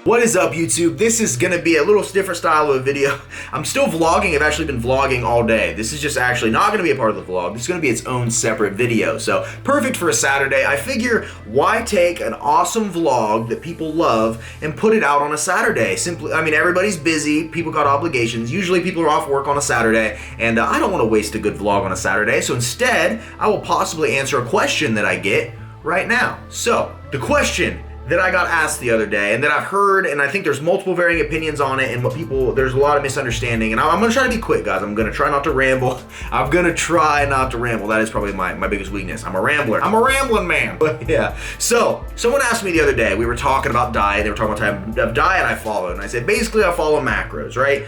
What is up, YouTube? This is gonna be a little different style of a video. I'm still vlogging. I've actually been vlogging all day. This is just actually not gonna be a part of the vlog. This is gonna be its own separate video. So perfect for a Saturday. I figure why take an awesome vlog that people love and put it out on a Saturday? Simply, I mean, everybody's busy. People got obligations. Usually people are off work on a Saturday, and I don't wanna waste a good vlog on a Saturday. So instead, I will possibly answer a question that I get right now. So the question that I got asked the other day, and that I've heard, and I think there's multiple varying opinions on it, and there's a lot of misunderstanding, and I'm gonna try to be quick, guys. I'm gonna try not to ramble. I'm gonna try not to ramble. That is probably my biggest weakness. I'm a rambler. I'm a rambling man. But yeah. So someone asked me the other day, we were talking about diet. They were talking about the type of diet I follow, and I said basically I follow macros, right?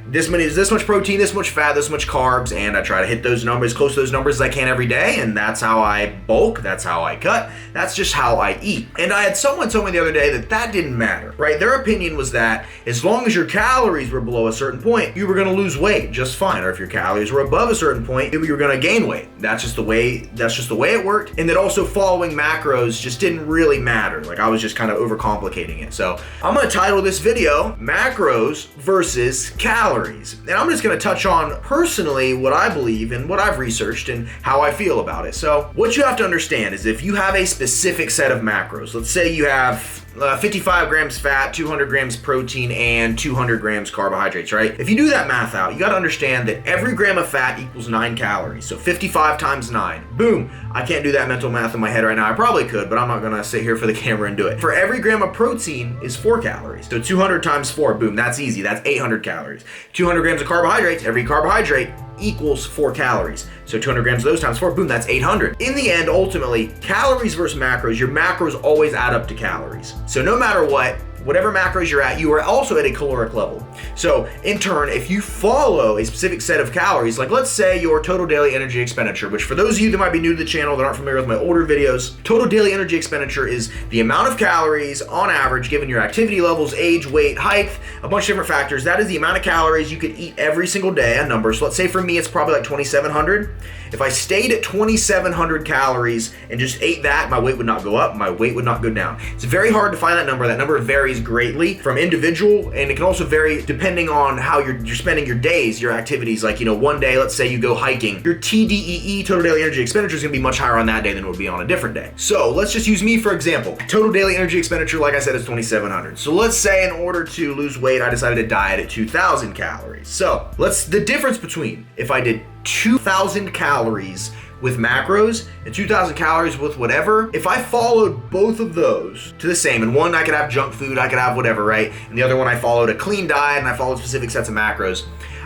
This much protein, this much fat, this much carbs, and I try to hit those numbers, close to those numbers as I can every day, and that's how I bulk, that's how I cut, that's just how I eat. And I had someone told me the other day that didn't matter, right? Their opinion was that as long as your calories were below a certain point, you were gonna lose weight just fine, or if your calories were above a certain point, you were gonna gain weight. That's just the way it worked, and that also following macros just didn't really matter. Like, I was just kind of overcomplicating it. So I'm gonna title this video Macros versus Calories, and I'm just gonna touch on personally what I believe and what I've researched and how I feel about it. So what you have to understand is if you have a specific set of macros, let's say you have 55 grams fat, 200 grams protein, and 200 grams carbohydrates, right? If you do that math out, you gotta understand that every gram of fat equals 9 calories. So 55 times 9, boom. I can't do that mental math in my head right now. I probably could, but I'm not gonna sit here for the camera and do it. For every gram of protein is 4 calories. So 200 times 4, boom, that's easy. That's 800 calories. 200 grams of carbohydrates, every carbohydrate equals 4 calories. So 200 grams of those times 4, boom, that's 800. In the end, ultimately, calories versus macros, your macros always add up to calories. So no matter what, whatever macros you're at, you are also at a caloric level. So in turn, if you follow a specific set of calories, like let's say your total daily energy expenditure, which for those of you that might be new to the channel that aren't familiar with my older videos, total daily energy expenditure is the amount of calories on average, given your activity levels, age, weight, height, a bunch of different factors. That is the amount of calories you could eat every single day, a number. So let's say for me, it's probably like 2,700. If I stayed at 2,700 calories and just ate that, my weight would not go up, my weight would not go down. It's very hard to find that number. That number varies greatly from individual, and it can also vary depending on how you're spending your days, your activities. Like, you know, one day, let's say you go hiking, your TDEE, total daily energy expenditure, is gonna be much higher on that day than it would be on a different day. So let's just use me for example. Total daily energy expenditure, like I said, is 2,700. So let's say in order to lose weight, I decided to diet at 2,000 calories. So the difference between if I did 2,000 calories with macros and 2,000 calories with whatever, if I followed both of those to the same, and one I could have junk food, I could have whatever, right? And the other one I followed a clean diet and I followed specific sets of macros,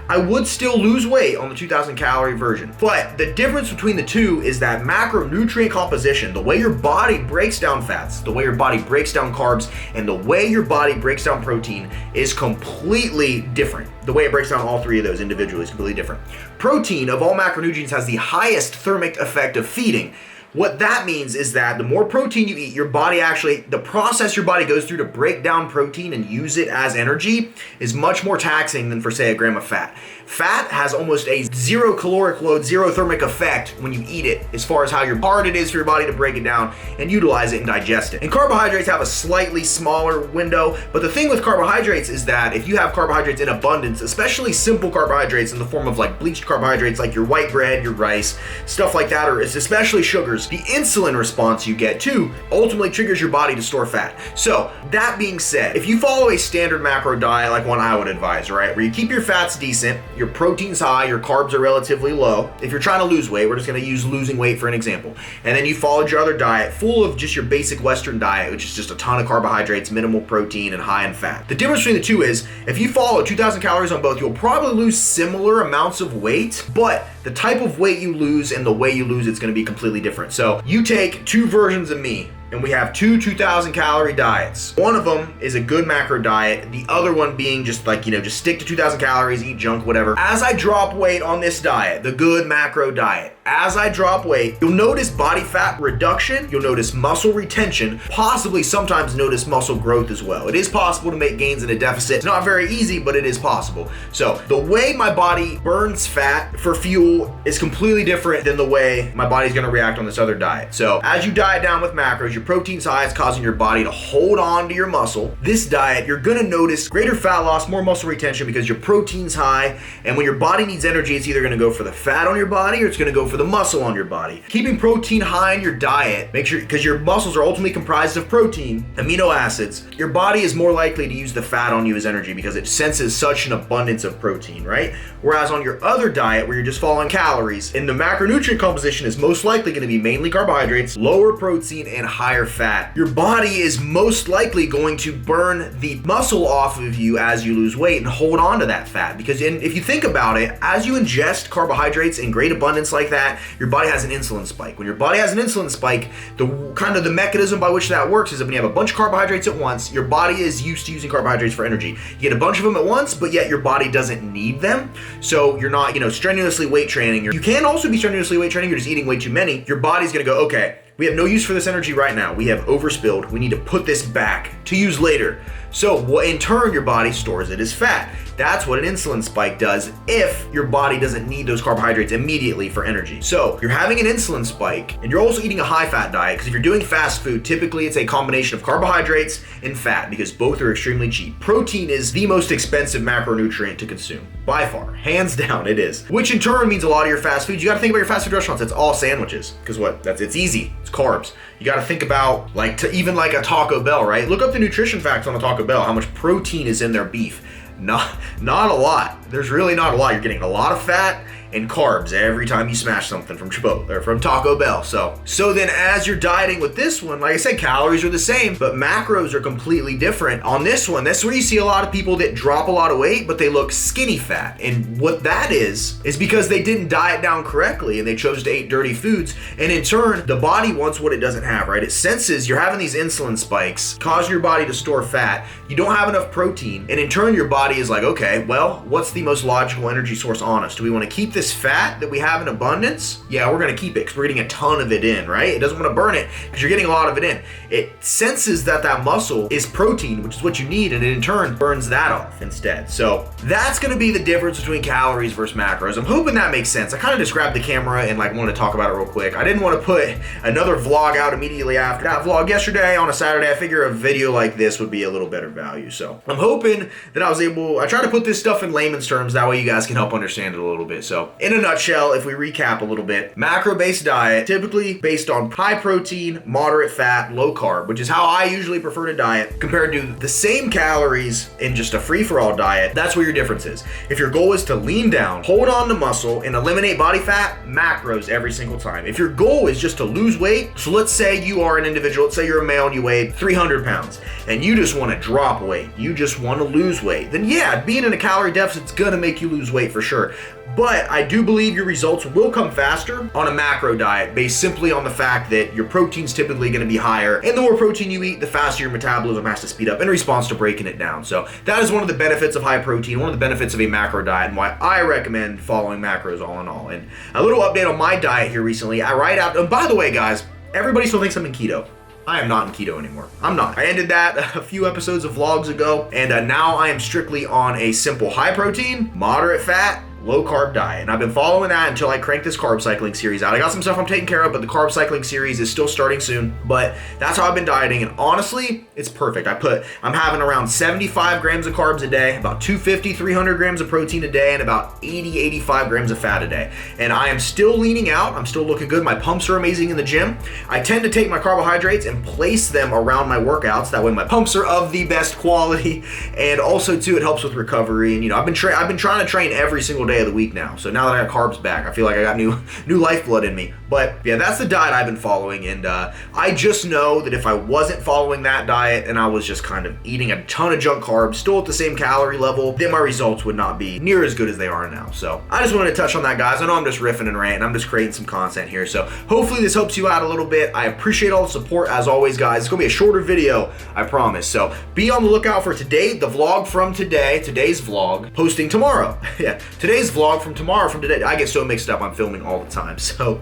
I would still lose weight on the 2,000 calorie version. But the difference between the two is that macronutrient composition, the way your body breaks down fats, the way your body breaks down carbs, and the way your body breaks down protein is completely different. The way it breaks down all three of those individually is completely different. Protein, of all macronutrients, has the highest thermic effect of feeding. What that means is that the more protein you eat, your body actually, the process your body goes through to break down protein and use it as energy is much more taxing than for, say, a gram of fat. Fat has almost a 0 caloric load, 0 thermic effect when you eat it, as far as how hard it is for your body to break it down and utilize it and digest it. And carbohydrates have a slightly smaller window, but the thing with carbohydrates is that if you have carbohydrates in abundance, especially simple carbohydrates in the form of like bleached carbohydrates, like your white bread, your rice, stuff like that, or especially sugars, the insulin response you get too ultimately triggers your body to store fat. So that being said, if you follow a standard macro diet like one I would advise, right, where you keep your fats decent, your protein's high, your carbs are relatively low. If you're trying to lose weight, we're just gonna use losing weight for an example. And then you followed your other diet full of just your basic Western diet, which is just a ton of carbohydrates, minimal protein, and high in fat. The difference between the two is if you follow 2,000 calories on both, you'll probably lose similar amounts of weight, but the type of weight you lose and the way you lose it's gonna be completely different. So you take two versions of me, and we have two 2,000 calorie diets. One of them is a good macro diet, the other one being just like, you know, just stick to 2,000 calories, eat junk, whatever. As I drop weight on this diet, the good macro diet, as I drop weight, you'll notice body fat reduction, you'll notice muscle retention, possibly sometimes notice muscle growth as well. It is possible to make gains in a deficit. It's not very easy, but it is possible. So the way my body burns fat for fuel is completely different than the way my body's gonna react on this other diet. So as you diet down with macros, your protein's high, it's causing your body to hold on to your muscle. This diet, you're gonna notice greater fat loss, more muscle retention because your protein's high, and when your body needs energy, it's either gonna go for the fat on your body or it's gonna go for the muscle on your body. Keeping protein high in your diet, make sure, because your muscles are ultimately comprised of protein, amino acids, your body is more likely to use the fat on you as energy because it senses such an abundance of protein, right? Whereas on your other diet, where you're just following calories, and the macronutrient composition is most likely gonna be mainly carbohydrates, lower protein, and higher fat, your body is most likely going to burn the muscle off of you as you lose weight and hold on to that fat. Because if you think about it, as you ingest carbohydrates in great abundance like that, your body has an insulin spike. When your body has an insulin spike, the mechanism by which that works is that when you have a bunch of carbohydrates at once, your body is used to using carbohydrates for energy. You get a bunch of them at once, but yet your body doesn't need them. So you're not, strenuously weight training. You can also be strenuously weight training, you're just eating way too many. Your body's gonna go, okay, we have no use for this energy right now. We have overspilled. We need to put this back to use later. So in turn, your body stores it as fat. That's what an insulin spike does if your body doesn't need those carbohydrates immediately for energy. So you're having an insulin spike and you're also eating a high fat diet, because if you're doing fast food, typically it's a combination of carbohydrates and fat because both are extremely cheap. Protein is the most expensive macronutrient to consume. By far, hands down it is. Which in turn means a lot of your fast foods, you gotta think about your fast food restaurants, it's all sandwiches. Because it's easy, it's carbs. You gotta think about even like a Taco Bell, right? Look up the nutrition facts on a Taco Bell, how much protein is in their beef. Not a lot. There's really not a lot. You're getting a lot of fat and carbs every time you smash something from Chipotle or from Taco Bell. So then as you're dieting with this one, like I said, calories are the same, but macros are completely different. On this one, that's where you see a lot of people that drop a lot of weight, but they look skinny fat. And what that is because they didn't diet down correctly and they chose to eat dirty foods. And in turn, the body wants what it doesn't have, right? It senses you're having these insulin spikes, cause your body to store fat. You don't have enough protein. And in turn, your body is like, okay, well, what's the most logical energy source on us? Do we want to keep this fat that we have in abundance? Yeah, we're going to keep it because we're getting a ton of it in, right? It doesn't want to burn it because you're getting a lot of it in. It senses that muscle is protein, which is what you need, and it in turn burns that off instead. So that's going to be the difference between calories versus macros. I'm hoping that makes sense. I kind of just grabbed the camera and wanted to talk about it real quick. I didn't want to put another vlog out immediately after that vlog yesterday on a Saturday. I figure a video like this would be a little better value. So I'm hoping that I try to put this stuff in layman's terms, that way you guys can help understand it a little bit. So in a nutshell, if we recap a little bit, macro-based diet, typically based on high protein, moderate fat, low carb, which is how I usually prefer to diet, compared to the same calories in just a free-for-all diet. That's where your difference is. If your goal is to lean down, hold on to muscle, and eliminate body fat, macros every single time. If your goal is just to lose weight, so let's say you are an individual, let's say you're a male and you weigh 300 pounds, and you just want to drop weight, you just want to lose weight, then yeah, being in a calorie deficit is gonna make you lose weight for sure. But I do believe your results will come faster on a macro diet based simply on the fact that your protein's typically going to be higher, and the more protein you eat, the faster your metabolism has to speed up in response to breaking it down. So that is one of the benefits of high protein, one of the benefits of a macro diet, and why I recommend following macros all in all. And a little update on my diet here recently. And by the way, guys, everybody still thinks I'm in keto. I am not in keto anymore. I'm not. I ended that a few episodes of vlogs ago, and now I am strictly on a simple high protein, moderate fat, low carb diet. And I've been following that until I crank this carb cycling series out. I got some stuff I'm taking care of, but the carb cycling series is still starting soon. But that's how I've been dieting, and honestly, it's perfect. I'm having around 75 grams of carbs a day, about 250, 300 grams of protein a day, and about 80, 85 grams of fat a day. And I am still leaning out. I'm still looking good. My pumps are amazing in the gym. I tend to take my carbohydrates and place them around my workouts. That way my pumps are of the best quality. And also too, it helps with recovery. And I've been trying to train every single day of the week now. So now that I got carbs back, I feel like I got new lifeblood in me. But yeah, that's the diet I've been following. And I just know that if I wasn't following that diet and I was just kind of eating a ton of junk carbs, still at the same calorie level, then my results would not be near as good as they are now. So I just wanted to touch on that, guys. I know I'm just riffing and ranting. I'm just creating some content here. So hopefully this helps you out a little bit. I appreciate all the support as always, guys. It's gonna be a shorter video, I promise. So be on the lookout for today, the vlog from today, today's vlog, posting tomorrow. Yeah, today's vlog from tomorrow from today. I get so mixed up. I'm filming all the time. So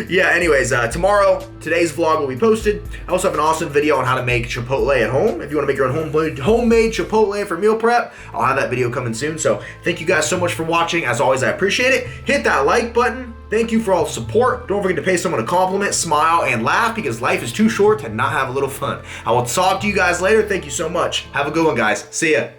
Yeah, anyways, tomorrow, today's vlog will be posted. I also have an awesome video on how to make Chipotle at home. If you want to make your own homemade Chipotle for meal prep, I'll have that video coming soon. So thank you guys so much for watching. As always, I appreciate it. Hit that like button. Thank you for all the support. Don't forget to pay someone a compliment, smile, and laugh, because life is too short to not have a little fun. I will talk to you guys later. Thank you so much. Have a good one, guys. See ya.